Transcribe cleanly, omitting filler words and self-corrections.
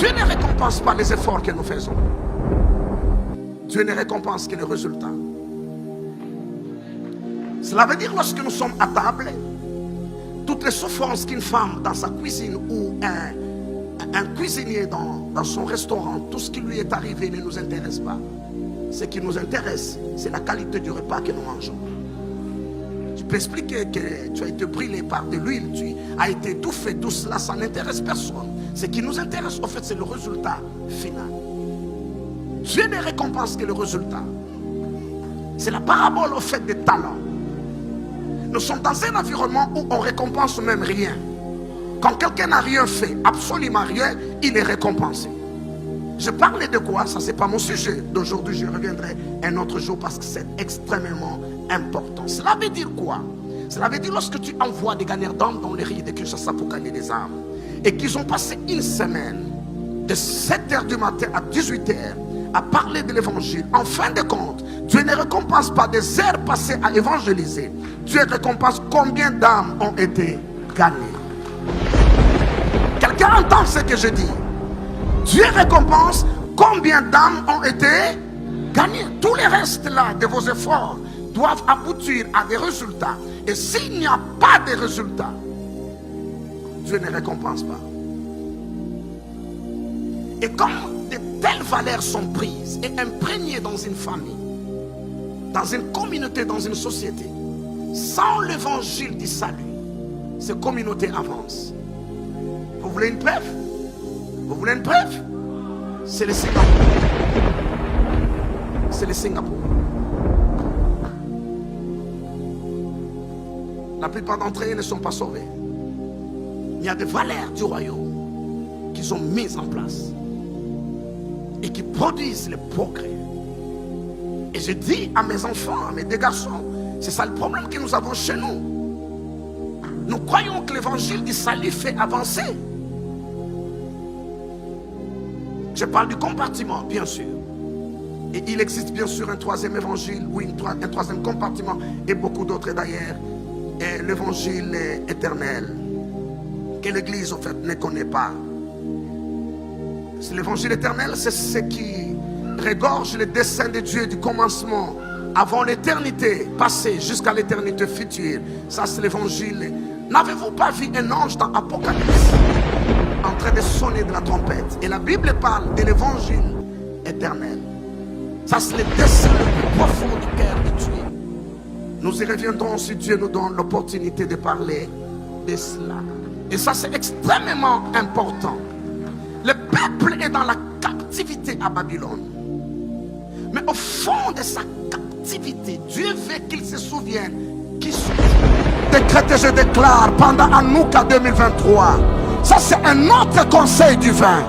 Dieu ne récompense pas les efforts que nous faisons. Dieu ne récompense que le résultat. Cela veut dire lorsque nous sommes à table, toutes les souffrances qu'une femme dans sa cuisine ou un cuisinier dans son restaurant, tout ce qui lui est arrivé ne nous intéresse pas. Ce qui nous intéresse, c'est la qualité du repas que nous mangeons. Tu peux expliquer que tu as été brûlé par de l'huile, tu as été étouffé, tout cela, ça n'intéresse personne. Ce qui nous intéresse, en fait, c'est le résultat final. Dieu ne récompense que le résultat. C'est la parabole, au fait, des talents. Nous sommes dans un environnement où on récompense même rien. Quand quelqu'un n'a rien fait, absolument rien, il est récompensé. Je parlais de quoi? Ça, c'est pas mon sujet d'aujourd'hui. Je reviendrai un autre jour parce que c'est extrêmement important. Cela veut dire quoi? Cela veut dire lorsque tu envoies des gagnants d'âmes dans les rives de Kinshasa pour gagner des âmes et qu'ils ont passé une semaine de 7h du matin à 18h à parler de l'évangile, en fin de compte, Dieu ne récompense pas des heures passées à évangéliser. Dieu récompense combien d'âmes ont été gagnées. Quelqu'un entend ce que je dis? Dieu récompense combien d'âmes ont été gagnées. Tous les restes là de vos efforts doivent aboutir à des résultats. Et s'il n'y a pas de résultats, Dieu ne récompense pas. Et quand de telles valeurs sont prises et imprégnées dans une famille, dans une communauté, dans une société, sans l'évangile du salut, ces communautés avancent. Vous voulez une preuve? Vous voulez une preuve? C'est le Singapour. C'est le Singapour. La plupart d'entre eux ne sont pas sauvés. Il y a des valeurs du royaume qu'ils ont mises en place et qui produisent le progrès. Et je dis à mes enfants, à mes deux garçons, c'est ça le problème que nous avons chez nous. Nous croyons que l'évangile du salut fait avancer. Je parle du compartiment, bien sûr. Et il existe bien sûr un troisième évangile, ou un troisième compartiment, et beaucoup d'autres d'ailleurs. Et l'évangile éternel, que l'Église en fait ne connaît pas. L'évangile éternel, c'est ce qui regorge le dessein de Dieu du commencement avant l'éternité passée jusqu'à l'éternité future. Ça, c'est l'évangile. N'avez-vous pas vu un ange dans Apocalypse en train de sonner de la trompette? Et la Bible parle de l'évangile éternel. Ça, c'est le dessein le plus profond du cœur de Dieu. Nous y reviendrons si Dieu nous donne l'opportunité de parler de cela. Et ça, c'est extrêmement important. Le peuple est dans la captivité à Babylone. Mais au fond de sa captivité, Dieu veut qu'il se souvienne qui sont. Décrète, je déclare pendant Hanouka 2023. Ça, c'est un autre conseil divin.